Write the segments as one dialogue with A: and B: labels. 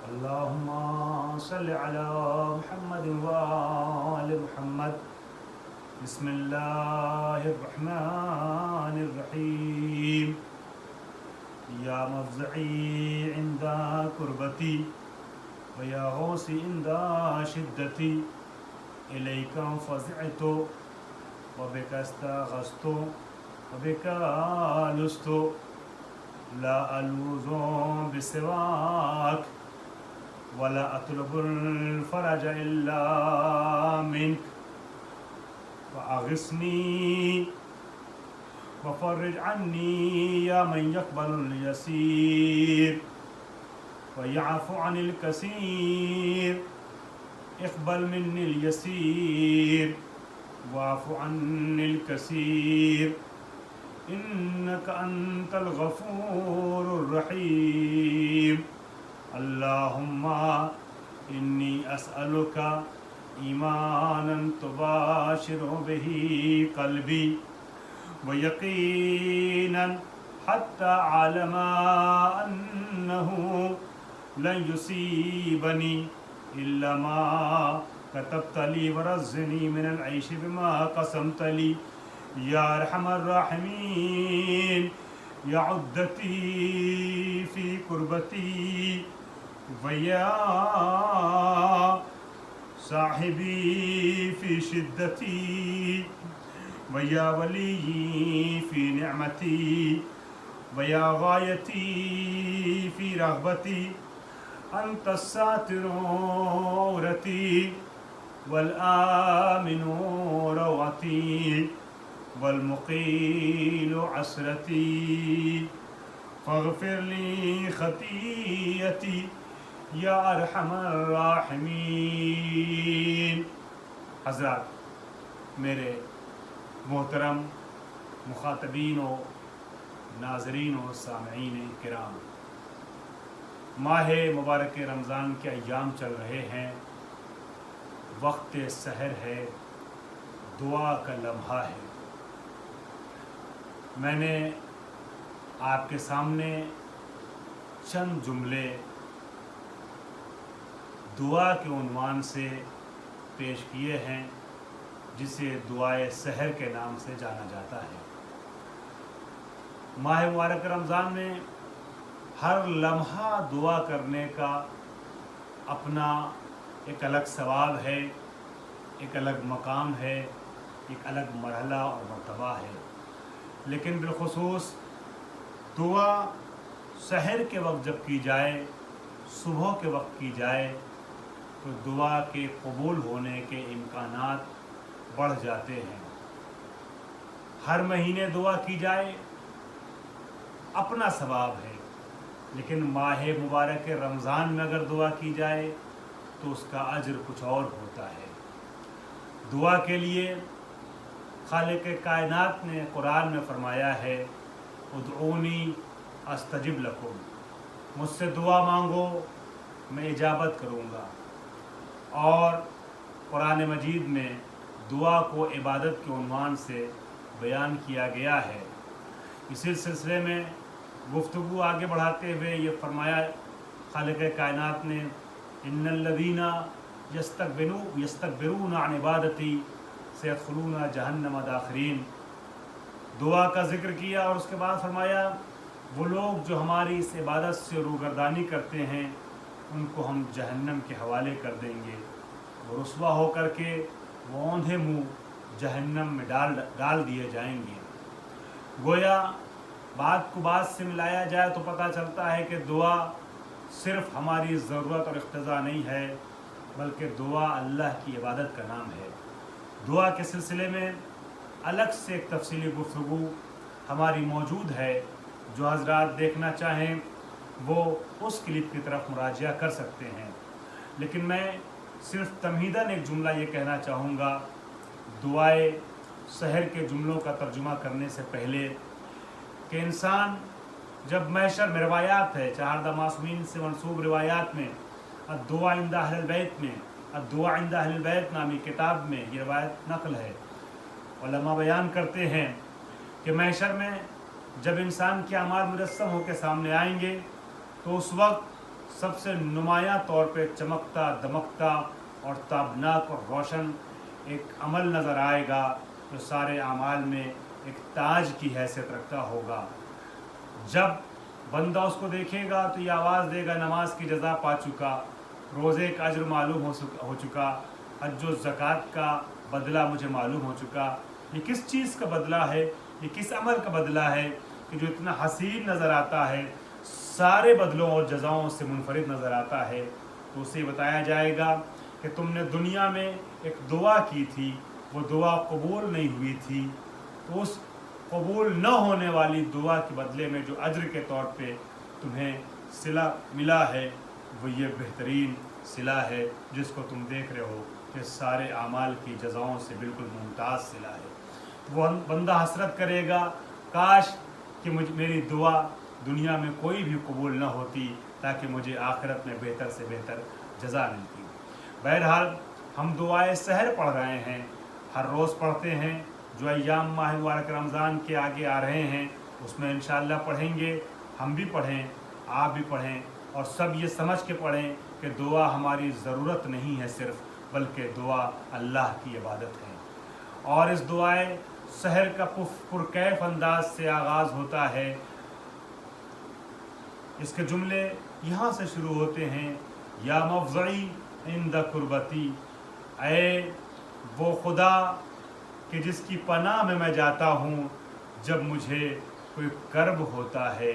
A: اللهم صل على محمد وآل محمد. بسم الله الرحمن الرحيم. يا مفزعي عند كربتي ويا غوثي عند شدتي، إليك فزعت وبك استغثت وبك لست، لا ألوذ بسواك ولا أطلب الفرج إلا منك، فأغثني وفرج عني يا من يقبل اليسير ويعفو عن الكثير. اقبل مني اليسير واعف عني الكثير، إنك أنت الغفور الرحيم. اللهم إني أسألك إيمانا تباشر به قلبي، ويقينا حتى أعلم أنه لن يصيبني إلا ما كتبت لي، ورزقني من العيش بما قسمت لي يا أرحم الراحمين. يا عدتي في كربتي ويا صاحبي في شدتي ويا ولي في نعمتي ويا غايتي في رغبتي، أنت الساتر عورتي والآمن روعتي والمقيل عسرتي، فاغفر لي خطيئتي یا ارحم الراحمین. حضرات، میرے محترم مخاطبین و ناظرین و سامعین کرام، ماہ مبارک رمضان کے ایام چل رہے ہیں، وقت سحر ہے، دعا کا لمحہ ہے. میں نے آپ کے سامنے چند جملے دعا کے عنوان سے پیش کیے ہیں، جسے دعائے سحر کے نام سے جانا جاتا ہے. ماہ مبارک رمضان میں ہر لمحہ دعا کرنے کا اپنا ایک الگ ثواب ہے، ایک الگ مقام ہے، ایک الگ مرحلہ اور مرتبہ ہے. لیکن بالخصوص دعا سحر کے وقت جب کی جائے، صبح کے وقت کی جائے، تو دعا کے قبول ہونے کے امکانات بڑھ جاتے ہیں. ہر مہینے دعا کی جائے اپنا ثواب ہے، لیکن ماہ مبارک رمضان میں اگر دعا کی جائے تو اس کا اجر کچھ اور ہوتا ہے. دعا کے لیے خالق کائنات نے قرآن میں فرمایا ہے، ادعونی استجب لکم، مجھ سے دعا مانگو میں اجابت کروں گا. اور قرآن مجید میں دعا کو عبادت کے عنوان سے بیان کیا گیا ہے. اسی سلسلے میں گفتگو آگے بڑھاتے ہوئے یہ فرمایا خالق کائنات نے، ان الذین یستکبرون عن عبادتی سیدخلون جہنم داخرین. دعا کا ذکر کیا اور اس کے بعد فرمایا وہ لوگ جو ہماری اس عبادت سے روگردانی کرتے ہیں ان کو ہم جہنم کے حوالے کر دیں گے، وہ رسوا ہو کر کے وہ اوندھے منہ جہنم میں ڈال دیے جائیں گے. گویا بات کو بات سے ملایا جائے تو پتہ چلتا ہے کہ دعا صرف ہماری ضرورت اور اقتضا نہیں ہے، بلکہ دعا اللہ کی عبادت کا نام ہے. دعا کے سلسلے میں الگ سے ایک تفصیلی گفتگو ہماری موجود ہے. جو حضرات دیکھنا چاہیں وہ اس کلپ کی طرف مراجعہ کر سکتے ہیں. لیکن میں صرف تمہیداً ایک جملہ یہ کہنا چاہوں گا دعائے سحر کے جملوں کا ترجمہ کرنے سے پہلے، کہ انسان جب محشر میں روایات ہے، چہاردہ معصومین سے منسوب روایات میں، الدعاء عند اہل البیت میں، الدعاء عند اہل البیت نامی کتاب میں یہ روایت نقل ہے. علماء بیان کرتے ہیں کہ محشر میں جب انسان کے اعمال مجسم ہو کے سامنے آئیں گے تو اس وقت सबसे नुमायां तौर पे चमकता दमकता और ताबनाक और रोशन एक अमल नज़र आएगा जो सारे अमाल में एक ताज की हैसियत रखता होगा। जब बंदा उसको देखेगा तो ये आवाज़ देगा, नमाज की जज़ा पा चुका, रोज़े का अज्र मालूम हो चुका, हज व ज़कात का बदला मुझे मालूम हो चुका। ये किस चीज़ का बदला है, ये किस अमल का बदला है कि जो इतना हसीन नज़र आता है, सारे बदलों और जज़ाओं से मुनफरिद नज़र आता है। तो उसे बताया जाएगा कि तुमने दुनिया में एक दुआ की थी, वो दुआ कबूल नहीं हुई थी, तो उस कबूल न होने वाली दुआ के बदले में जो अज्र के तौर पे तुम्हें सिला मिला है, वो ये बेहतरीन सिला है जिसको तुम देख रहे हो कि सारे आमाल की जज़ाओं से बिल्कुल मुमताज़ सिला है। वो बंदा हसरत करेगा, काश कि मेरी दुआ दुनिया में कोई भी कबूल न होती, ताकि मुझे आखिरत में बेहतर से बेहतर जज़ा मिलती। बहरहाल हम दुआए सहर पढ़ रहे हैं, हर रोज़ पढ़ते हैं। जो अय्याम माह मुबारक रमज़ान के आगे आ रहे हैं उसमें इंशाअल्लाह पढ़ेंगे, हम भी पढ़ें, आप भी पढ़ें, और सब ये समझ के पढ़ें कि दुआ हमारी ज़रूरत नहीं है सिर्फ़, बल्कि दुआ अल्लाह की इबादत है। और इस दुआए सहर का पुरकैफ अंदाज से आगाज़ होता है। इसके जुमले यहाँ से शुरू होते हैं, या मफ़ज़ई इंद कुर्बती, ऐ वो खुदा कि जिसकी पनाह में मैं जाता हूँ जब मुझे कोई कर्ब होता है,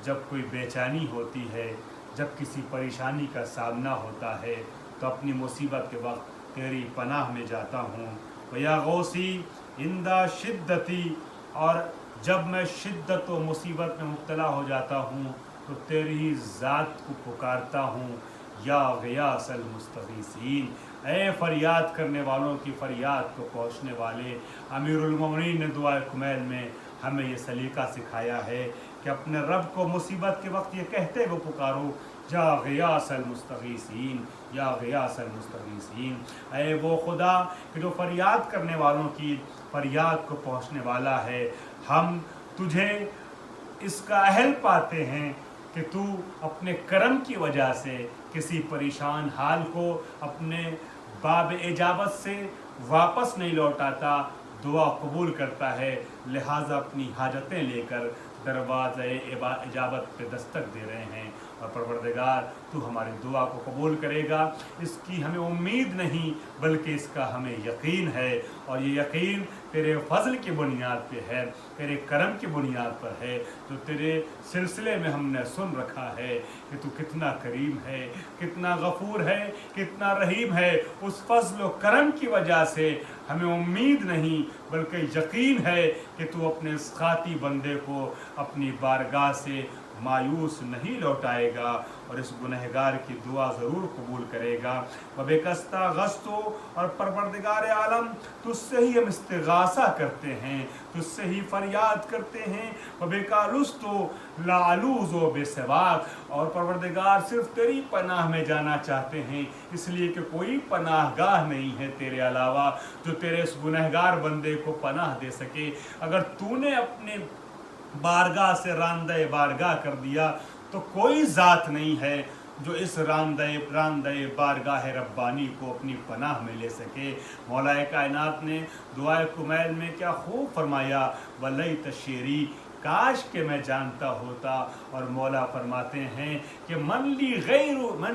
A: जब कोई बेचैनी होती है, जब किसी परेशानी का सामना होता है, तो अपनी मुसीबत के वक्त तेरी पनाह में जाता हूँ। या गौसी इंदा शिद्दती, और जब मैं शिद्दत व मुसीबत में मुब्तला हो जाता हूँ तो तेरी ही ज़ात को पुकारता हूँ। या ग़ियासल मुस्तग़ीसीन, ऐ फरियाद करने वालों की फरियाद को पहुँचने वाले। अमीरुल मोमिनीन ने दुआए कुमैल में हमें ये सलीका सिखाया है कि अपने रब को मुसीबत के वक्त ये कहते हुए पुकारो, या ग़ियासल मुस्तग़ीसीन, या ग़ियासल मुस्तग़ीसीन, ऐ वो खुदा कि जो फरियाद करने वालों की फरियाद को पहुँचने वाला है। हम तुझे इसका अहल पाते हैं कि तू अपने करम की वजह से किसी परेशान हाल को अपने बाब इजाबत से वापस नहीं लौटाता, दुआ कबूल करता है। लिहाजा अपनी हाजतें लेकर दरवाज़े इजाबत पे दस्तक दे रहे हैं, और परवरदिगार तू हमारी दुआ को कबूल करेगा, इसकी हमें उम्मीद नहीं बल्कि इसका हमें यकीन है। और ये यकीन तेरे फजल की बुनियाद पे है, तेरे करम की बुनियाद पर है। तो तेरे सिलसिले में हमने सुन रखा है कि तू कितना करीम है, कितना गफूर है, कितना रहीम है। उस फजल व करम की वजह से हमें उम्मीद नहीं बल्कि यकीन है कि तू अपने इस खाती बंदे को अपनी बारगाह से मायूस नहीं लौटाएगा, और इस गुनहगार की दुआ ज़रूर कबूल करेगा। वबेकस्ता गस्तो, और परवरदिगार आलम तुझसे ही हम इस्तिगासा करते हैं, तुझसे ही फरियाद करते हैं। वबेकालुस्तो लालूज़ो बेसवाक, और परवरदिगार सिर्फ तेरी पनाह में जाना चाहते हैं, इसलिए कि कोई पनाहगाह नहीं है तेरे अलावा जो तेरे इस गुनहगार बंदे को पनाह दे सके। अगर तूने अपने बारगाह से रांदे बारगाह कर दिया तो कोई ज़ात नहीं है जो इस रांदे बारगाह रब्बानी को अपनी पनाह में ले सके। मौलाए कायनात ने दुआए कुमैल में क्या खूब फरमाया, वलई तशेरी, काश के मैं जानता होता। और मौला फरमाते हैं कि मन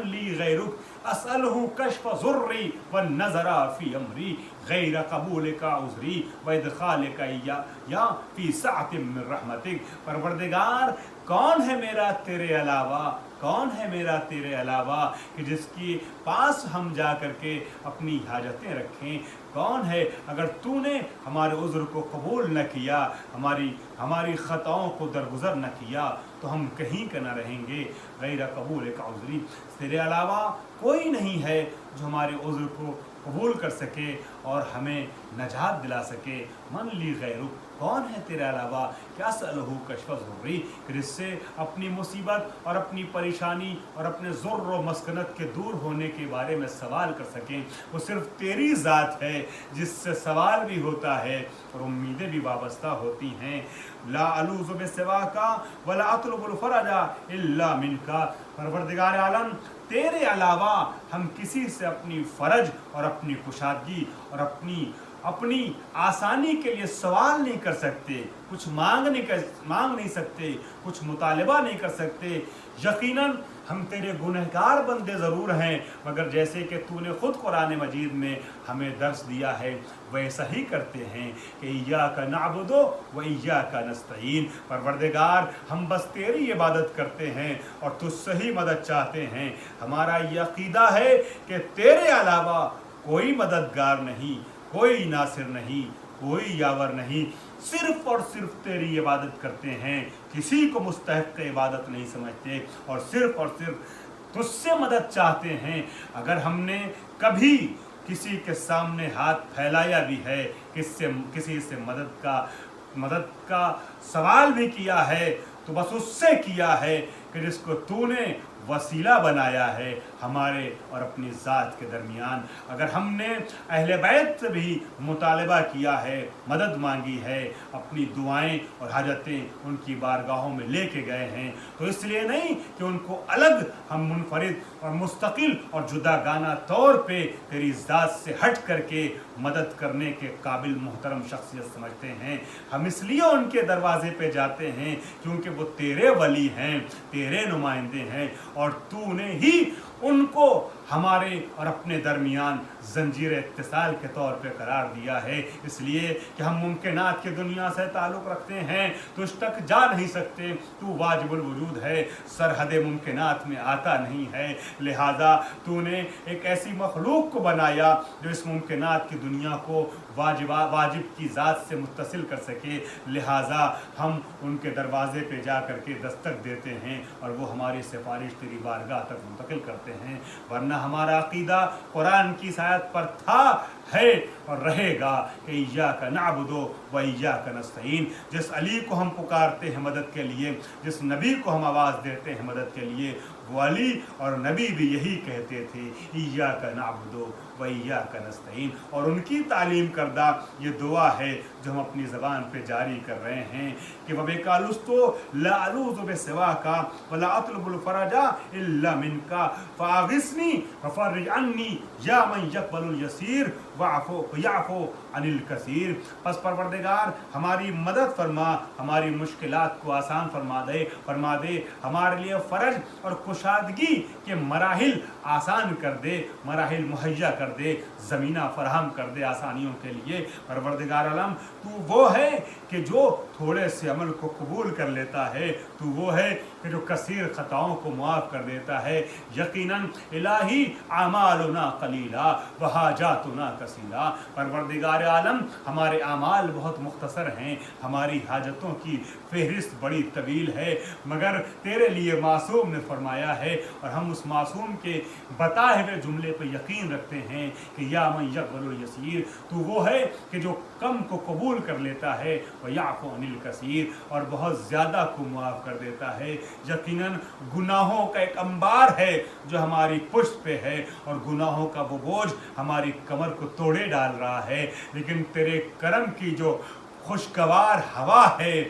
A: ली गैरुक असअलहु कश्फ ज़ुर्री व नज़रा फ़ी अमरी गैर कबूल का उज़री व इदखाल का या फ़ी साअतिन मिन रहमतिक। परवरदिगार कौन है मेरा तेरे अलावा, कौन है मेरा तेरे अलावा कि जिसके पास हम जा कर के अपनी हाजतें रखें। कौन है, अगर तूने हमारे उज़्र को कबूल न किया, हमारी ख़ताओं को दरगुज़र न किया, तो हम कहीं का न रहेंगे। गैर कबूल का उज़री, तेरे अलावा कोई नहीं है जो हमारे उज़्र को कबूल कर सके और हमें नजात दिला सके। मन ली गैरुक, कौन है तेरे अलावा क्या सलहू कशफ ज़ुर्री, जिससे अपनी मुसीबत और अपनी परेशानी और अपने ज़ुर्र मस्कनत के दूर होने के बारे में सवाल कर सकें। वो सिर्फ तेरी ज़ात है जिससे सवाल भी होता है और उम्मीदें भी वाबस्ता होती हैं। ला अलूज़ु बिसिवा का वला अतलुबुल फरजा इल्ला मिनका, परवरदिगार आलम तेरे अलावा हम किसी से अपनी फ़रज और अपनी कुशादगी और अपनी आसानी के लिए सवाल नहीं कर सकते, कुछ मांग नहीं सकते, कुछ मुतालबा नहीं कर सकते। यकीनन हम तेरे गुनहगार बंदे ज़रूर हैं, मगर जैसे कि तूने ख़ुद कुरान मजीद में हमें दर्स दिया है वैसा ही करते हैं कि इय्याका नअबुदु व इय्याका नस्तईन, परवरदिगार हम बस तेरी इबादत करते हैं और तुझसे ही मदद चाहते हैं। हमारा ये अक़ीदा है कि तेरे अलावा कोई मददगार नहीं, कोई नासिर नहीं, कोई यावर नहीं, सिर्फ और सिर्फ तेरी इबादत करते हैं, किसी को मुस्तहिक़ इबादत नहीं समझते और सिर्फ तुझसे मदद चाहते हैं। अगर हमने कभी किसी के सामने हाथ फैलाया भी है, किसी से मदद का सवाल भी किया है, तो बस उससे किया है कि जिसको तूने वसीला बनाया है हमारे और अपनी ज़ात के दरमियान। अगर हमने अहले बैत से भी मुतालबा किया है, मदद मांगी है, अपनी दुआएं और हाजतें उनकी बारगाहों में लेके गए हैं, तो इसलिए नहीं कि उनको अलग हम मुनफरिद और मुस्तकिल और जुदागाना तौर पे तेरी ज़ात से हट करके मदद करने के काबिल मोहतरम शख्सियत समझते हैं। हम इसलिए उनके दरवाजे पे जाते हैं क्योंकि वो तेरे वली हैं, तेरे नुमाइंदे हैं और तूने ही उनको हमारे और अपने दरमियान जंजीर इत्तिसाल के तौर पे करार दिया है। इसलिए कि हम मुमकिनात की दुनिया से ताल्लुक़ रखते हैं, तुझ तक जा नहीं सकते, तू वाजिबुल वजूद है, सरहद मुमकिनात में आता नहीं है। लिहाजा तूने एक ऐसी मखलूक को बनाया जो इस मुमकिनात की दुनिया को वाजिब की ज़ात से मुत्तसिल कर सके। लिहाजा हम उनके दरवाज़े पे जा कर के दस्तक देते हैं और वो हमारी सिफारिश तेरी बारगाह तक मुंतकिल करते हैं। वरना हमारा अक़ीदा कुरान की आयत पर था, है और रहेगा कि इय्याका नअबुदु व इय्याका नस्तईन। जिस अली को हम पुकारते हैं मदद के लिए, जिस नबी को हम आवाज़ देते हैं मदद के लिए, वो अली और नबी भी यही कहते थे, इय्याका नअबुदु व इय्याका नस्तईन। और उनकी तालीम करदा ये दुआ है जो हम अपनी ज़बान पे जारी कर रहे हैं कि वबिकालुस्तो ला अलूज़ु बिसिवाका वला अतलुबुल फरजा इल्ला मिनका फ़ाग़िस्नी वफ़र्रिज अन्नी या मन यक़बलुल यसीर याफ़ो अनिल कसीर। बस परवरदिगार हमारी मदद फरमा, हमारी मुश्किलात को आसान फरमा दे, हमारे लिए फ़र्ज और कुशादगी के मराहिल आसान कर दे, मराहिल मुहैया कर दे, ज़मीना फराहम कर दे आसानियों के लिए। परवरदिगार आलम तू वो है कि जो थोड़े से अमल को कबूल कर लेता है, तू वो है कि जो कसीर ख़ताओं को मुआफ़ कर देता है। यकीनन इलाही आमालुना कलीला व हाजातुना कसीरा, परवरदिगार आलम हमारे आमाल बहुत मुख्तसर हैं, हमारी हाजतों की फहरिस्त बड़ी तवील है, मगर तेरे लिए मासूम ने फरमाया है और हम उस मासूम के बताए हुए जुमले पर यकीन रखते हैं कि या मन यक़बलुल यसीर, तू वो है कि जो कम को कबूल कर लेता है, व याफ़ु अनिल कसीर, और बहुत ज़्यादा को मुआफ़ कर देता है। यकीनन गुनाहों का एक अंबार है जो हमारी पुश्त पे है और गुनाहों का वो बोझ हमारी कमर को तोड़े डाल रहा है, लेकिन तेरे करम की जो खुशगवार हवा है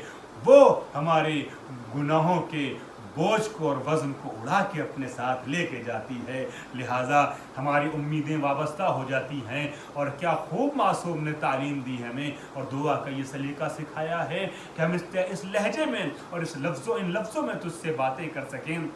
A: वो हमारे गुनाहों के बोझ को और वज़न को उड़ा के अपने साथ लेके जाती है। लिहाजा हमारी उम्मीदें वाबस्ता हो जाती हैं। और क्या खूब मासूम ने तालीम दी हमें और दुआ का ये सलीका सिखाया है कि हम इस लहजे में और इन लफ्ज़ों में तुझसे बातें कर सकें।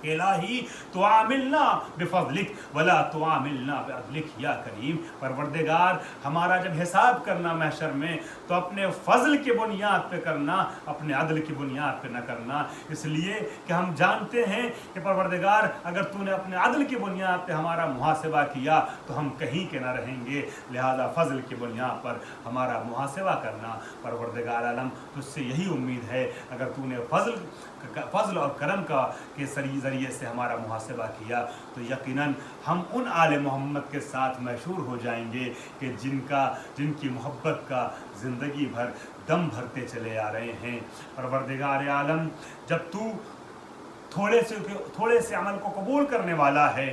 A: इलाही तुआमिलना बिफज़लिक वला तुआमिलना बिअदलिक या करीम, परवरदिगार हमारा जब हिसाब करना महशर में तो अपने फ़ज़ल की बुनियाद पे करना, अपने अदल की बुनियाद पे न करना। इसलिए कि हम जानते हैं कि परवरदिगार अगर तूने अपने अदल की बुनियाद पे हमारा मुहासिबा किया तो हम कहीं के ना रहेंगे। लिहाजा फ़ज़ल की बुनियाद पर हमारा मुहासिबा करना। परवरदिगार आलम तुझसे यही उम्मीद है, अगर तूने फ़ज़ल फजल और करम का के ज़रिए से हमारा मुहासबा किया तो यकीनन हम उन आले मोहम्मद के साथ मशहूर हो जाएंगे कि जिनकी मोहब्बत का ज़िंदगी भर दम भरते चले आ रहे हैं। परवरदिगार आलम, जब तू थोड़े से अमल को कबूल करने वाला है,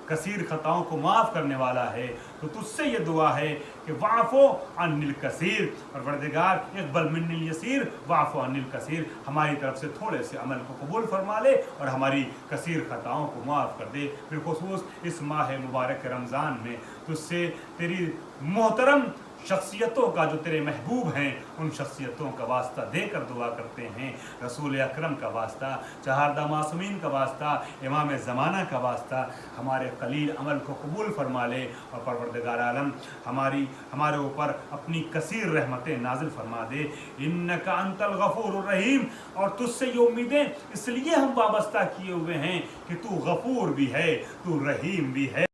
A: कसीर ख़ताओं को माफ़ करने वाला है, तो तुझसे ये दुआ है कि वाफ़ो अनिल कसीर, परवरदिगार इक़बल मिन्निल यसीर वाफ़ो अनिल कसीर, हमारी तरफ से थोड़े से अमल को कबूल फरमा ले और हमारी कसीर ख़ताओं को माफ़ कर दे। बिलखुसूस इस माह मुबारक रमज़ान में तुझसे तेरी मोहतरम शख्सियतों का, जो तेरे महबूब हैं, उन शख्सियतों का वास्ता देकर दुआ करते हैं। रसूल अकरम का वास्ता, चहारदा मासूमीन का वास्ता, इमाम ज़माना का वास्ता, हमारे कलील अमल को कबूल फरमा ले और परवरदिगार आलम हमारे ऊपर अपनी कसीर रहमतें नाजिल फरमा दे। इन्नका अंतल गफूर रहीम, और तुझसे ये उम्मीदें इसलिए हम वाबस्ता किए हुए हैं कि तू गफूर भी है, तू रहीम भी है।